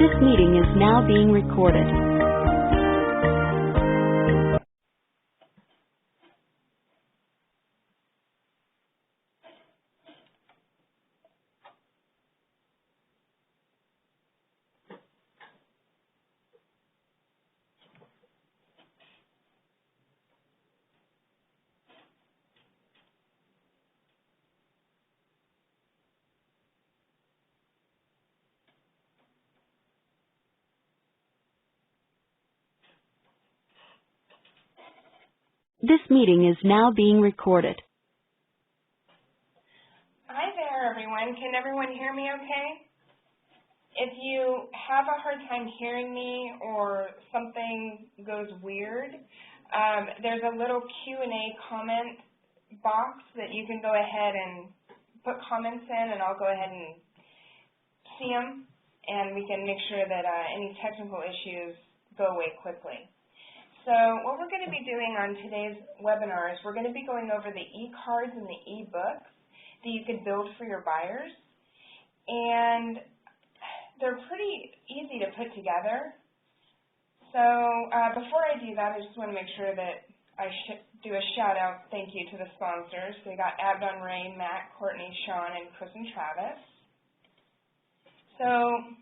This meeting is now being recorded. This meeting is now being recorded. Hi there, everyone. Can everyone hear me okay? If you have a hard time hearing me or something goes weird, there's a little Q&A comment box that you can go ahead and put comments in, and I'll go ahead and see them, and we can make sure that any technical issues go away quickly. So what we're going to be doing on today's webinar is we're going to be going over the e-cards and the e-books that you can build for your buyers. And they're pretty easy to put together. So before I do that, I just want to make sure that I should do a shout out thank you to the sponsors. We got Abdon, Ray, Matt, Courtney, Sean, and Chris and Travis. So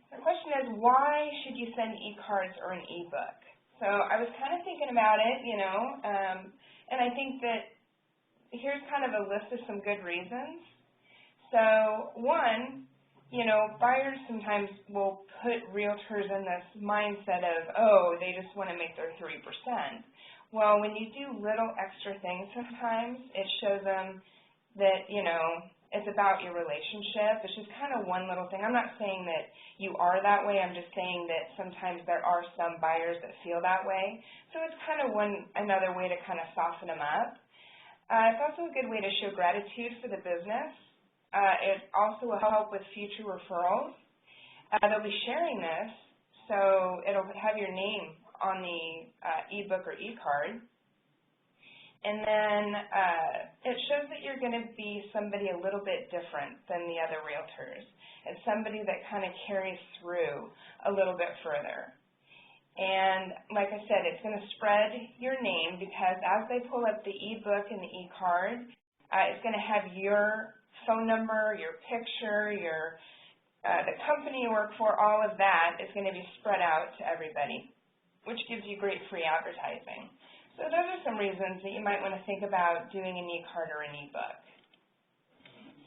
the question is, why should you send e-cards or an e-book? So I was kind of thinking about it, and I think that here's kind of a list of some good reasons. So one, buyers sometimes will put realtors in this mindset of, oh, they just want to make their 3%. Well, when you do little extra things sometimes, it shows them that, it's about your relationship. It's just kind of one little thing. I'm not saying that you are that way. I'm just saying that sometimes there are some buyers that feel that way. So it's kind of another way to kind of soften them up. It's also a good way to show gratitude for the business. It also will help with future referrals. They'll be sharing this, so it'll have your name on the e-book or e-card. And then it shows that you're going to be somebody a little bit different than the other realtors. It's somebody that kind of carries through a little bit further. And like I said, it's going to spread your name because as they pull up the e-book and the e-card, it's going to have your phone number, your picture, the company you work for, all of that is going to be spread out to everybody, which gives you great free advertising. So those are some reasons that you might want to think about doing an e-card or an e-book.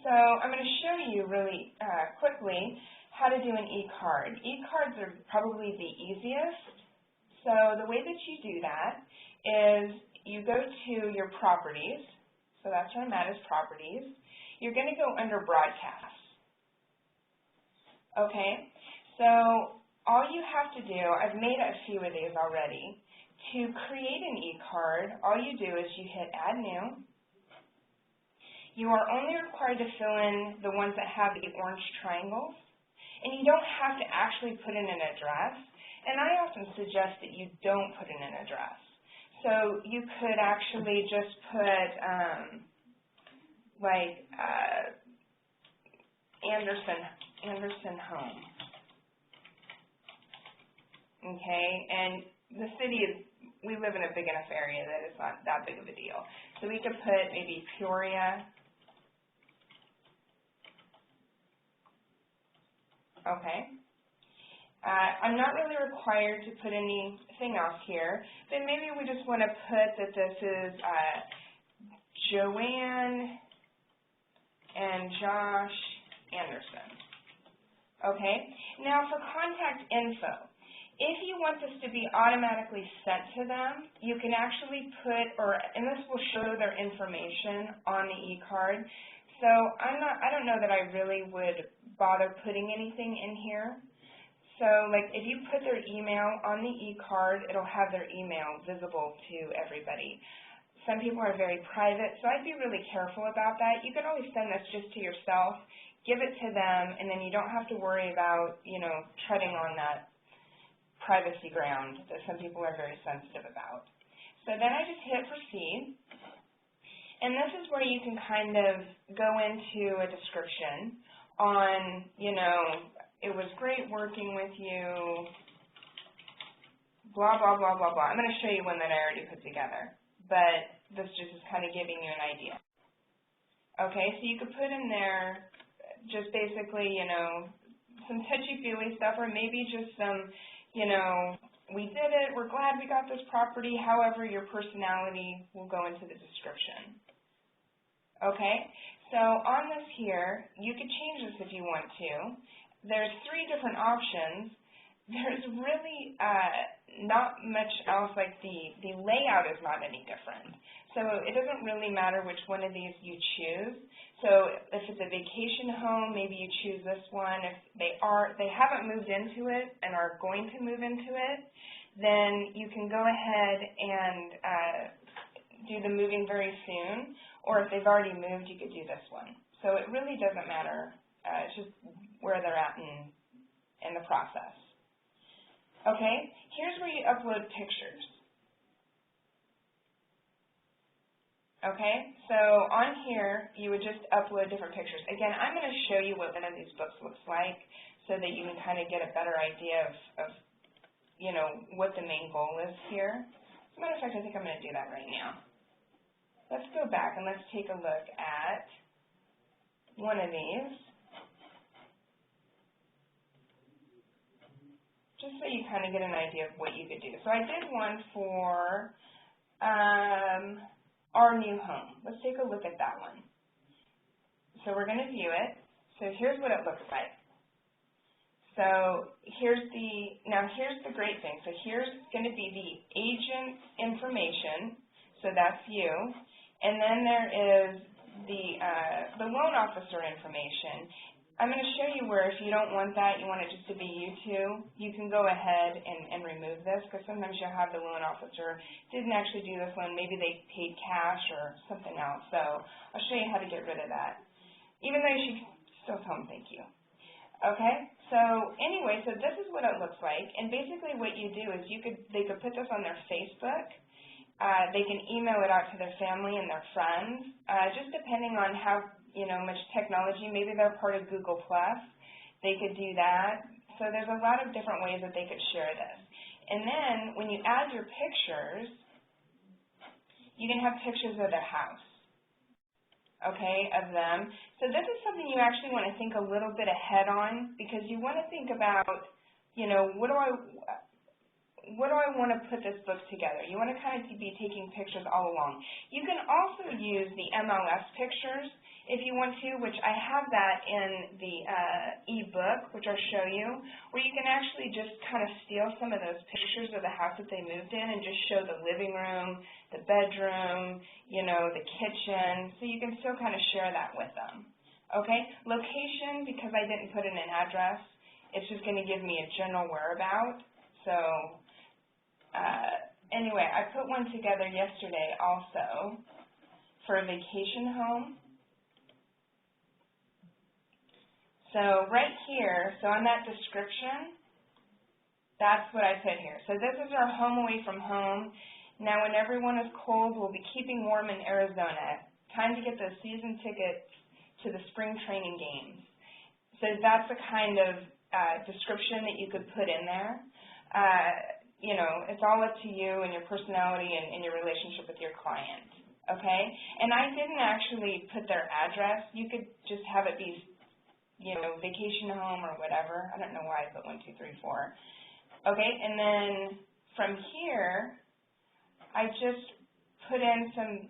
So I'm going to show you really quickly how to do an e-card. E-cards are probably the easiest. So the way that you do that is you go to your properties. So that's where I'm at is properties. You're going to go under broadcast. Okay, so all you have to do, I've made a few of these already. To create an e-card, all you do is you hit Add New. You are only required to fill in the ones that have the orange triangles, and you don't have to actually put in an address. And I often suggest that you don't put in an address. So you could actually just put Anderson Home. Okay, and the city is, we live in a big enough area that it's not that big of a deal. So we could put maybe Peoria. Okay. I'm not really required to put anything else here, but maybe we just want to put that this is Joanne and Josh Anderson. Okay. Now for contact info. If you want this to be automatically sent to them, you can actually put, and this will show their information on the e-card. So I don't know that I really would bother putting anything in here. So like if you put their email on the e-card, it'll have their email visible to everybody. Some people are very private, so I'd be really careful about that. You can always send this just to yourself, give it to them, and then you don't have to worry about, treading on that privacy ground that some people are very sensitive about. So then I just hit proceed, and this is where you can kind of go into a description on, it was great working with you, blah, blah, blah, blah, blah. I'm going to show you one that I already put together, but this just is kind of giving you an idea. Okay, so you could put in there just basically, you know, some touchy-feely stuff, or maybe just some, you know, we did it, we're glad we got this property, however your personality will go into the description. Okay, so on this here, you could change this if you want to. There's 3 different options. There's really not much else, like the layout is not any different. So it doesn't really matter which one of these you choose. So if it's a vacation home, maybe you choose this one. If they haven't moved into it and are going to move into it, then you can go ahead and do the moving very soon. Or if they've already moved, you could do this one. So it really doesn't matter. It's just where they're at in the process. Okay, here's where you upload pictures. Okay, so on here, you would just upload different pictures. Again, I'm going to show you what one of these books looks like so that you can kind of get a better idea of you know, what the main goal is here. As a matter of fact, I think I'm going to do that right now. Let's go back and let's take a look at one of these, just so you kind of get an idea of what you could do. So I did one for our new home. Let's take a look at that one. So we're going to view it. So here's what it looks like. So here's the great thing. So here's going to be the agent information. So that's you. And then there is the loan officer information. I'm going to show you where if you don't want that, you want it just to be you two, you can go ahead and remove this, because sometimes you'll have the loan officer didn't actually do this one. Maybe they paid cash or something else. So I'll show you how to get rid of that, even though you should still tell them thank you. Okay, so anyway, so this is what it looks like, and basically what you do is they could put this on their Facebook. They can email it out to their family and their friends, just depending on how much technology. Maybe they're part of Google+. They could do that. So there's a lot of different ways that they could share this. And then when you add your pictures, you can have pictures of their house, okay, of them. So this is something you actually want to think a little bit ahead on, because you want to think about, what do I want to put this book together? You want to kind of be taking pictures all along. You can also use the MLS pictures if you want to, which I have that in the e-book, which I'll show you, where you can actually just kind of steal some of those pictures of the house that they moved in and just show the living room, the bedroom, the kitchen, so you can still kind of share that with them. Okay? Location, because I didn't put in an address, it's just going to give me a general whereabout. So anyway, I put one together yesterday also for a vacation home. So right here, so on that description, that's what I put here. So this is our home away from home. Now when everyone is cold, we'll be keeping warm in Arizona. Time to get those season tickets to the spring training games. So that's the kind of description that you could put in there. It's all up to you and your personality and your relationship with your client, okay? And I didn't actually put their address. You could just have it be, vacation home or whatever. I don't know why I put 1, 2, 3, 4. Okay, and then from here, I just put in some,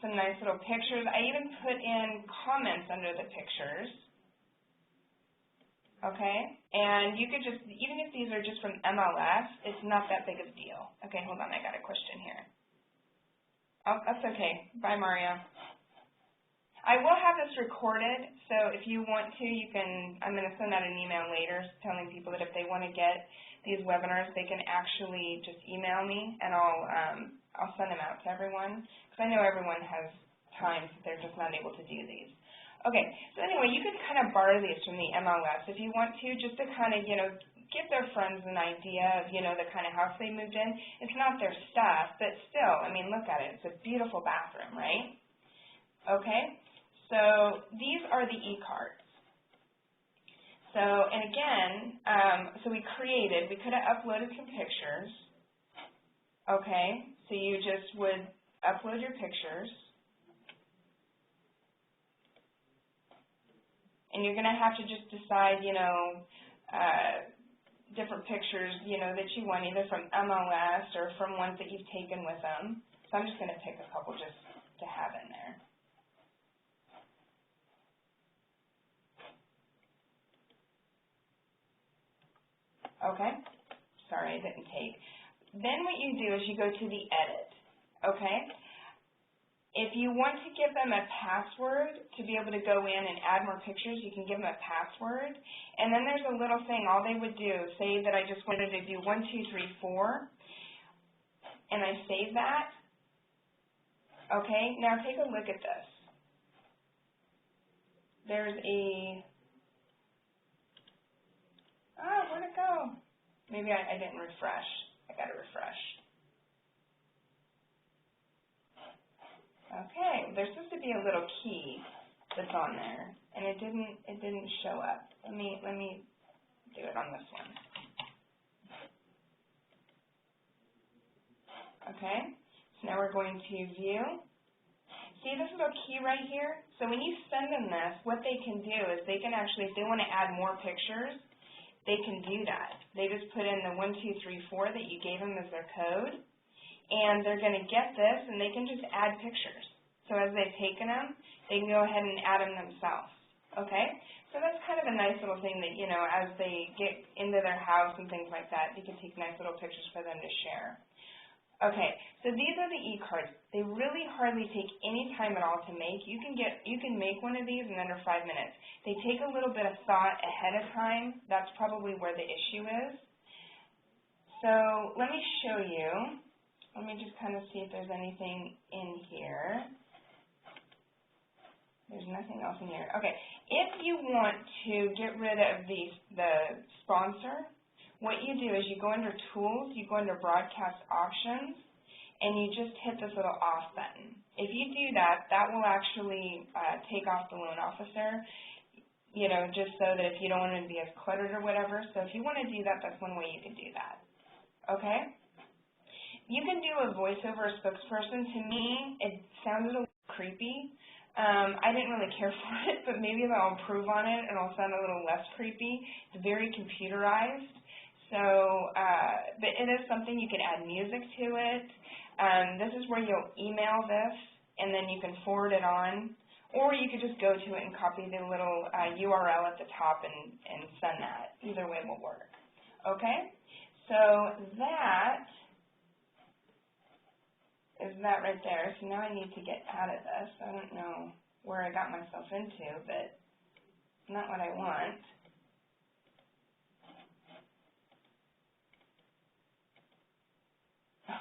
some nice little pictures. I even put in comments under the pictures. Okay, and you could just, even if these are just from MLS, it's not that big of a deal. Okay, hold on, I got a question here. Oh, that's okay. Bye, Mario. I will have this recorded, so if you want to, you can, I'm going to send out an email later telling people that if they want to get these webinars, they can actually just email me, and I'll send them out to everyone, because I know everyone has times that they're just not able to do these. Okay, so anyway, you can kind of borrow these from the MLS if you want to, just to kind of, give their friends an idea of, the kind of house they moved in. It's not their stuff, but still, I mean, look at it. It's a beautiful bathroom, right? Okay, so these are the e-cards. So, and again, so we could have uploaded some pictures, okay? So you just would upload your pictures, and you're going to have to just decide, different pictures, that you want, either from MLS or from ones that you've taken with them. So I'm just going to pick a couple just to have in there. Okay, sorry, I didn't take. Then what you do is you go to the edit, okay? If you want to give them a password to be able to go in and add more pictures, you can give them a password. And then there's a little thing, all they would do, say that I just wanted to do 1, 2, 3, 4, and I save that. Okay, now take a look at this. There's a, where'd it go? Maybe I didn't refresh. I got to refresh. Okay, there's supposed to be a little key that's on there, and it didn't show up. Let me do it on this one. Okay, so now we're going to view. See this little key right here? So when you send them this, what they can do is they can actually, if they want to add more pictures, they can do that. They just put in the 1, 2, 3, 4 that you gave them as their code, and they're going to get this, and they can just add pictures. So as they've taken them, they can go ahead and add them themselves. Okay? So that's kind of a nice little thing that, as they get into their house and things like that, you can take nice little pictures for them to share. Okay, so these are the e-cards. They really hardly take any time at all to make. You can make one of these in under 5 minutes. They take a little bit of thought ahead of time. That's probably where the issue is. So let me show you. Let me just kind of see if there's anything in here. There's nothing else in here. Okay, if you want to get rid of the sponsor, what you do is you go under Tools, you go under Broadcast Options, and you just hit this little off button. If you do that, that will actually take off the loan officer, just so that if you don't want it to be as cluttered or whatever. So if you want to do that, that's one way you can do that. Okay? You can do a voiceover or spokesperson. To me, it sounded a little creepy. I didn't really care for it, but maybe I'll improve on it and it'll sound a little less creepy. It's very computerized. So, but it is something you can add music to it. This is where you'll email this, and then you can forward it on, or you could just go to it and copy the little URL at the top and send that. Either way will work. Okay? So that is that right there. So now I need to get out of this. I don't know where I got myself into, but it's not what I want.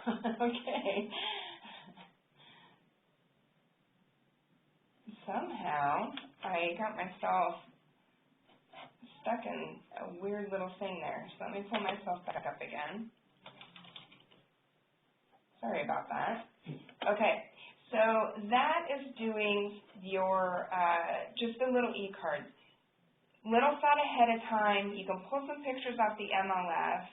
Okay. Somehow I got myself stuck in a weird little thing there. So let me pull myself back up again. Sorry about that. Okay, so that is doing your, just the little e-cards. Little thought ahead of time. You can pull some pictures off the MLS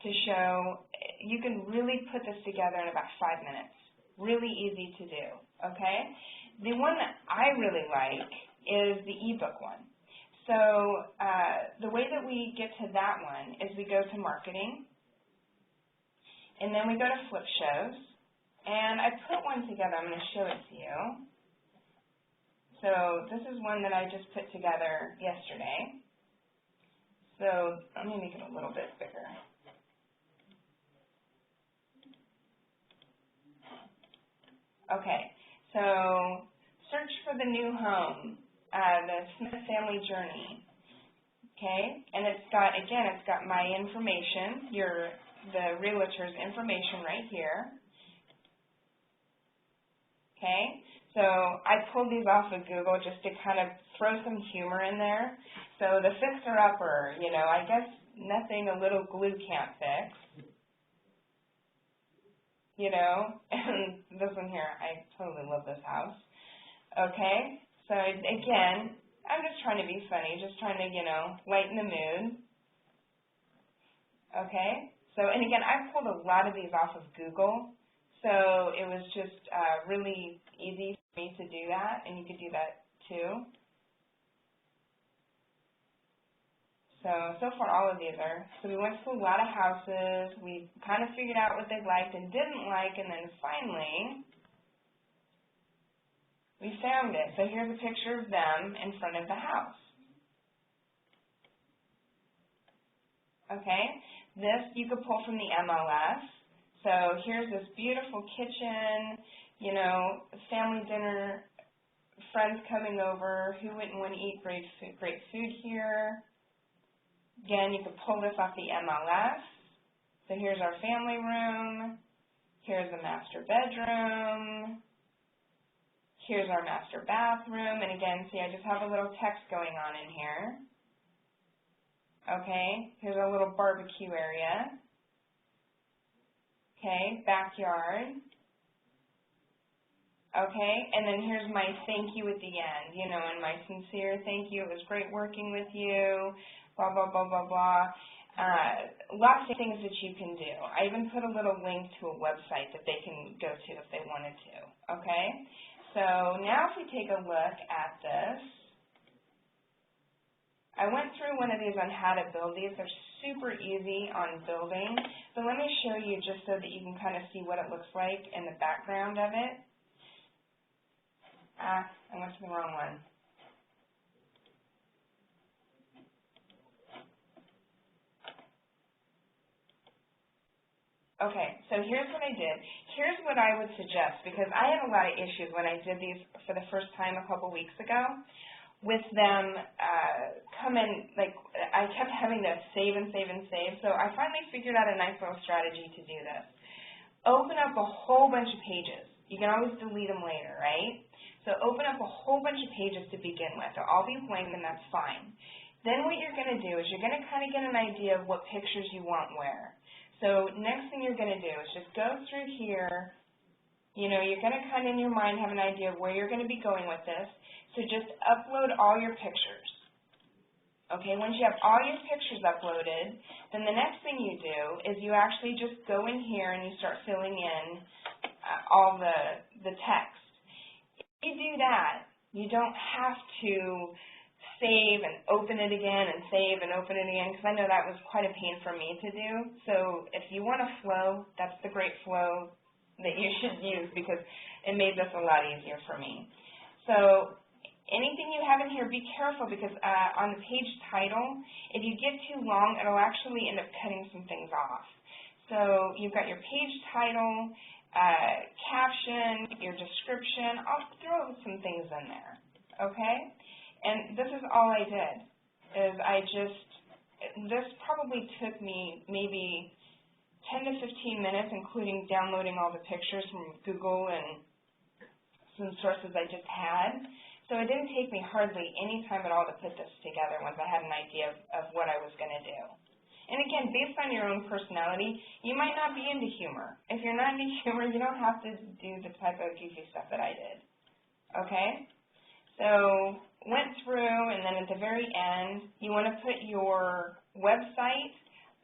to show. You can really put this together in about 5 minutes. Really easy to do, okay? The one that I really like is the ebook one. So the way that we get to that one is we go to marketing, and then we go to flip shows, and I put one together. I'm going to show it to you. So this is one that I just put together yesterday. So let me make it a little bit bigger. Okay, so search for the new home, the Smith family journey. Okay, and it's got, again, it's got my information, the realtor's information right here. Okay, so I pulled these off of Google just to kind of throw some humor in there. So the fixer-upper, I guess nothing a little glue can't fix. And this one here, I totally love this house. Okay, so again, I'm just trying to be funny, just trying to, lighten the mood. Okay? So, and again, I pulled a lot of these off of Google, so it was just really easy for me to do that, and you could do that too. So far all of these are. So we went to a lot of houses, we kind of figured out what they liked and didn't like, and then finally we found it. So here's a picture of them in front of the house. Okay, this you could pull from the MLS. So here's this beautiful kitchen, family dinner, friends coming over. Who wouldn't want to eat great food here? Again, you could pull this off the MLS. So here's our family room. Here's the master bedroom. Here's our master bathroom. And again, see, I just have a little text going on in here. Okay, here's a little barbecue area. Okay, backyard. Okay, and then here's my thank you at the end, and my sincere thank you. It was great working with you, blah, blah, blah, blah, blah. Lots of things that you can do. I even put a little link to a website that they can go to if they wanted to, okay? So now if we take a look at this, I went through one of these on how to build these. They're super easy on building, but let me show you just so that you can kind of see what it looks like in the background of it. I went to the wrong one. Okay, so here's what I did. Here's what I would suggest, because I had a lot of issues when I did these for the first time a couple weeks ago with them I kept having to save and save and save, so I finally figured out a nice little strategy to do this. Open up a whole bunch of pages. You can always delete them later, right? So open up a whole bunch of pages to begin with. They'll all be blank, and that's fine. Then what you're going to do is you're going to kind of get an idea of what pictures you want where. So next thing you're going to do is just go through here. You're going to kind of in your mind have an idea of where you're going to be going with this. So just upload all your pictures. Okay, once you have all your pictures uploaded, then the next thing you do is you actually just go in here and you start filling in all the text. If you do that, you don't have to save and open it again and save and open it again, because I know that was quite a pain for me to do. So if you want a flow, that's the great flow that you should use, because it made this a lot easier for me. So anything you have in here, be careful, because on the page title, if you get too long, it'll actually end up cutting some things off. So you've got your page title, caption, your description. I'll throw some things in there, okay? And this is all I did, this probably took me maybe 10 to 15 minutes, including downloading all the pictures from Google and some sources I just had. So it didn't take me hardly any time at all to put this together once I had an idea of what I was going to do. And again, based on your own personality, you might not be into humor. If you're not into humor, you don't have to do the type of goofy stuff that I did. Okay? So went through, and then at the very end, you want to put your website.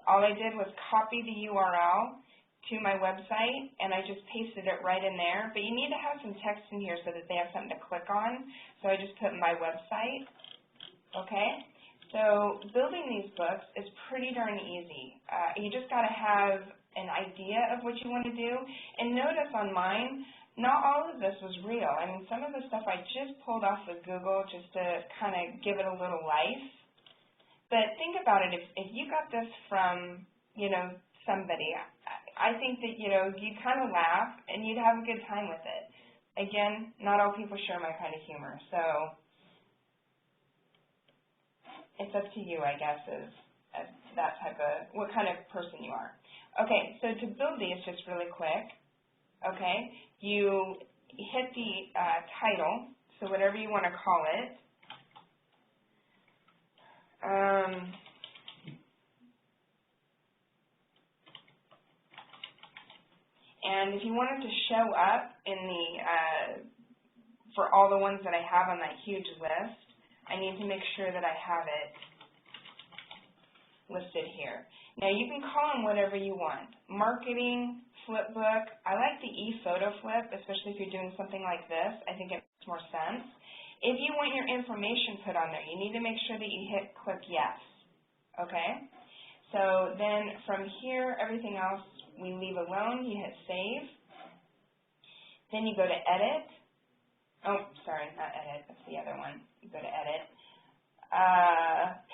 All I did was copy the URL to my website, and I just pasted it right in there. But you need to have some text in here so that they have something to click on. So I just put my website. Okay? So building these books is pretty darn easy. You just got to have an idea of what you want to do. And notice on mine, not all of this was real. I mean, some of the stuff I just pulled off of Google just to kind of give it a little life. But think about it. If you got this from, somebody, I think that, you'd kind of laugh and you'd have a good time with it. Again, not all people share my kind of humor, so it's up to you, I guess, as that type of, what kind of person you are. Okay, so to build these just really quick, okay, you hit the title, so whatever you want to call it. And if you want it to show up in the, for all the ones that I have on that huge list, I need to make sure that I have it listed here. Now you can call them whatever you want. Marketing, flipbook. I like the e-photo flip, especially if you're doing something like this. I think it makes more sense. If you want your information put on there, you need to make sure that you hit click yes. Okay? So then from here, everything else we leave alone. You hit save. Then you go to edit. Oh, sorry, not edit. That's the other one. You go to edit.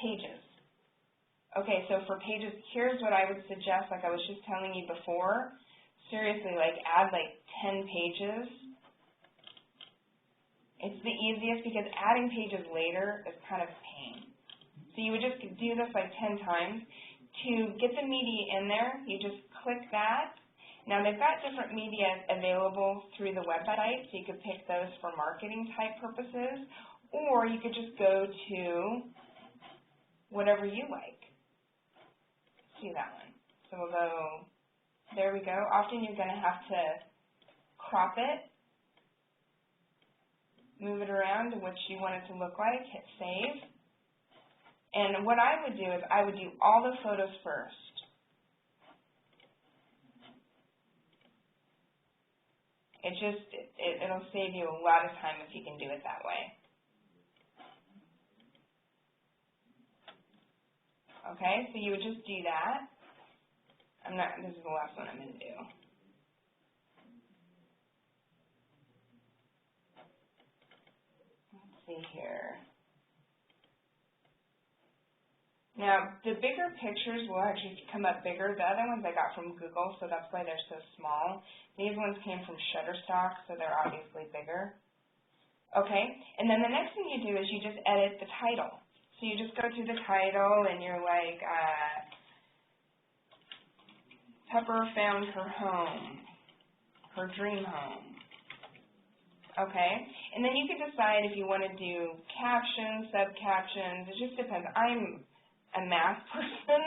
Pages. Okay, so for pages, here's what I would suggest, like I was just telling you before. Seriously, like add like 10 pages. It's the easiest because adding pages later is kind of a pain. So you would just do this like 10 times. To get the media in there, you just click that. Now they've got different media available through the website, so you could pick those for marketing type purposes, or you could just go to whatever you like. See that one. So we'll go, there we go. Often you're going to have to crop it, move it around to what you want it to look like, hit save. And what I would do is I would do all the photos first. It'll save you a lot of time if you can do it that way. Okay, so you would just do that. This is the last one I'm going to do. Let's see here. Now, the bigger pictures will actually come up bigger. The other ones I got from Google, so that's why they're so small. These ones came from Shutterstock, so they're obviously bigger. Okay, and then the next thing you do is you just edit the title. So you just go to the title and you're like, Pepper found her home, her dream home. Okay, and then you can decide if you want to do captions, sub-captions. It just depends. I'm a math person,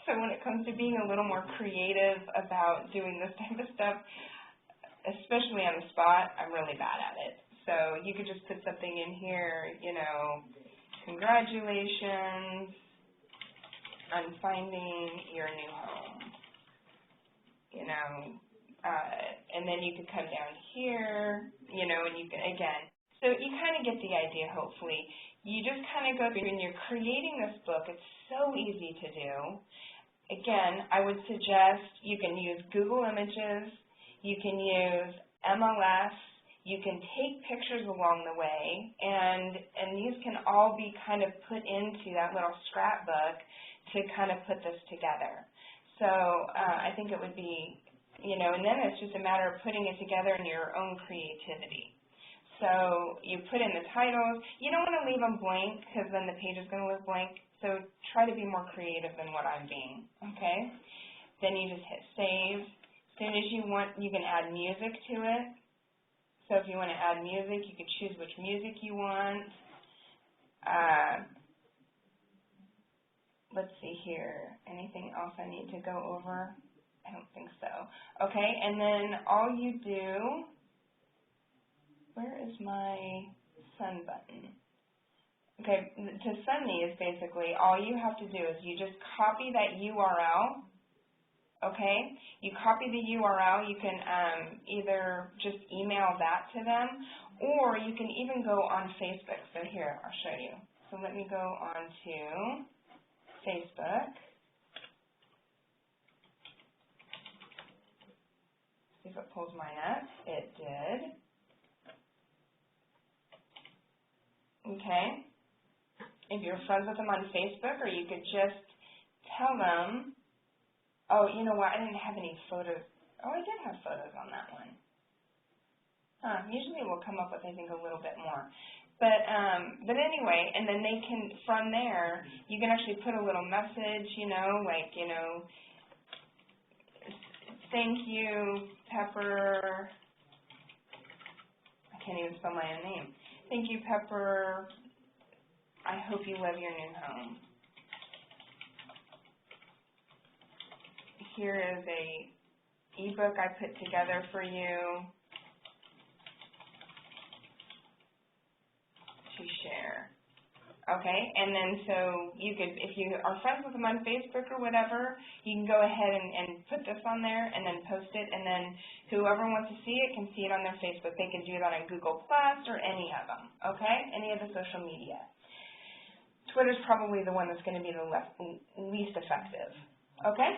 so when it comes to being a little more creative about doing this type of stuff, especially on the spot, I'm really bad at it. So you could just put something in here, you know, congratulations on finding your new home, you know, and then you could come down here, you know, and you can, again, so you kind of get the idea, hopefully. You just kind of go through and you're creating this book. It's so easy to do. Again, I would suggest you can use Google Images, you can use MLS, you can take pictures along the way, and these can all be kind of put into that little scrapbook to kind of put this together. So I think it would be, you know, and then it's just a matter of putting it together in your own creativity. So you put in the titles. You don't want to leave them blank because then the page is going to look blank. So try to be more creative than what I'm being, okay? Then you just hit save. As soon as you want, you can add music to it. So if you want to add music, you can choose which music you want. Let's see here. Anything else I need to go over? I don't think so. Okay, and then all you do, where is my send button? Okay, to send these, basically, all you have to do is you just copy that URL, okay? You copy the URL. You can either just email that to them, or you can even go on Facebook. So here, I'll show you. So let me go on to Facebook. See if it pulls mine up. It did. Okay. If you're friends with them on Facebook, or you could just tell them, oh, you know what, I didn't have any photos. Oh, I did have photos on that one. Usually we'll come up with, I think, a little bit more. But anyway, and then they can, from there, you can actually put a little message, you know, like, you know, thank you, Pepper. I can't even spell my own name. Thank you, Pepper. I hope you love your new home. Here is a ebook I put together for you to share. Okay, and then so you could, if you are friends with them on Facebook or whatever, you can go ahead and put this on there and then post it, and then whoever wants to see it can see it on their Facebook. They can do that on Google Plus or any of them, okay, any of the social media. Twitter's probably the one that's going to be the least effective, okay?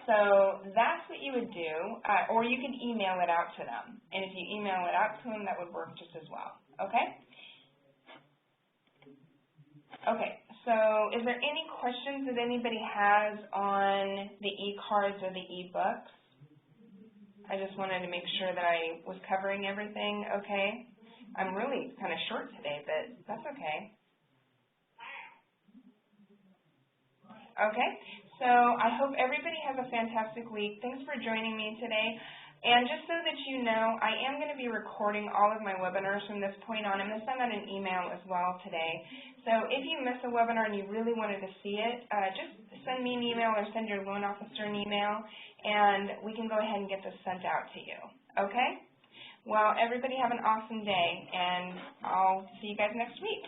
So that's what you would do, or you can email it out to them, and if you email it out to them, that would work just as well, okay? Okay, so is there any questions that anybody has on the e-cards or the e-books? I just wanted to make sure that I was covering everything okay. I'm really kind of short today, but that's okay. Okay, so I hope everybody has a fantastic week. Thanks for joining me today. And just so that you know, I am going to be recording all of my webinars from this point on. I'm going to send out an email as well today. So if you miss a webinar and you really wanted to see it, just send me an email or send your loan officer an email, and we can go ahead and get this sent out to you. Okay? Well, everybody have an awesome day, and I'll see you guys next week.